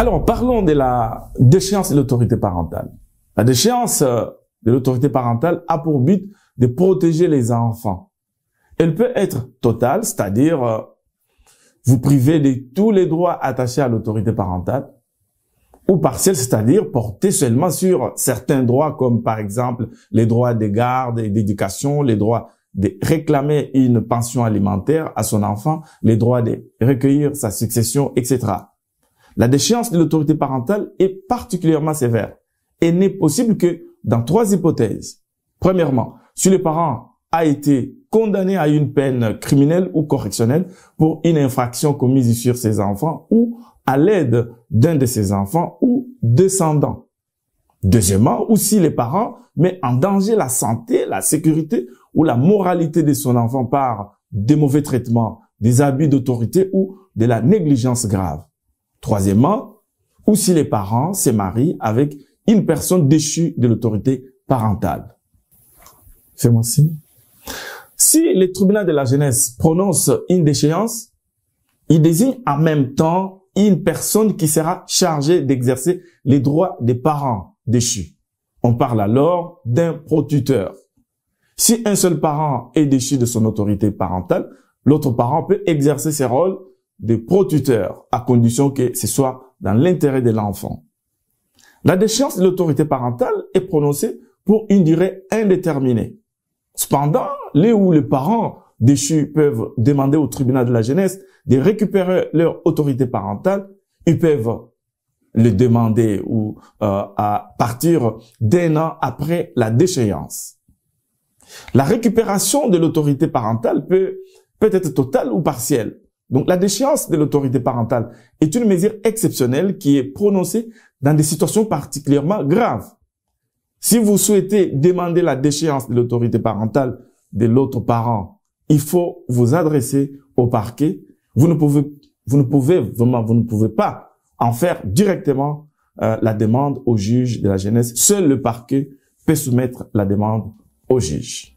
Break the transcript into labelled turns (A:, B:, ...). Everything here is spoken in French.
A: Alors, parlons de la déchéance de l'autorité parentale. La déchéance de l'autorité parentale a pour but de protéger les enfants. Elle peut être totale, c'est-à-dire vous priver de tous les droits attachés à l'autorité parentale, ou partielle, c'est-à-dire porter seulement sur certains droits, comme par exemple les droits de garde et d'éducation, les droits de réclamer une pension alimentaire à son enfant, les droits de recueillir sa succession, etc. La déchéance de l'autorité parentale est particulièrement sévère et n'est possible que dans 3 hypothèses. Premièrement, si le parent a été condamné à une peine criminelle ou correctionnelle pour une infraction commise sur ses enfants ou à l'aide d'un de ses enfants ou descendants. Deuxièmement, ou si les parents mettent en danger la santé, la sécurité ou la moralité de son enfant par des mauvais traitements, des abus d'autorité ou de la négligence grave. Troisièmement, ou si les parents se marient avec une personne déchue de l'autorité parentale. Fais-moi signe. Si le tribunal de la jeunesse prononce une déchéance, il désigne en même temps une personne qui sera chargée d'exercer les droits des parents déchus. On parle alors d'un protuteur. Si un seul parent est déchu de son autorité parentale, l'autre parent peut exercer ses rôles de protuteur, à condition que ce soit dans l'intérêt de l'enfant. La déchéance de l'autorité parentale est prononcée pour une durée indéterminée. Cependant, les ou les parents déchus peuvent demander au tribunal de la jeunesse de récupérer leur autorité parentale. Ils peuvent le demander à partir d'1 an après la déchéance. La récupération de l'autorité parentale peut être totale ou partielle. Donc, la déchéance de l'autorité parentale est une mesure exceptionnelle qui est prononcée dans des situations particulièrement graves. Si vous souhaitez demander la déchéance de l'autorité parentale de l'autre parent, il faut vous adresser au parquet. Vous ne pouvez pas en faire directement la demande au juge de la jeunesse. Seul le parquet peut soumettre la demande au juge.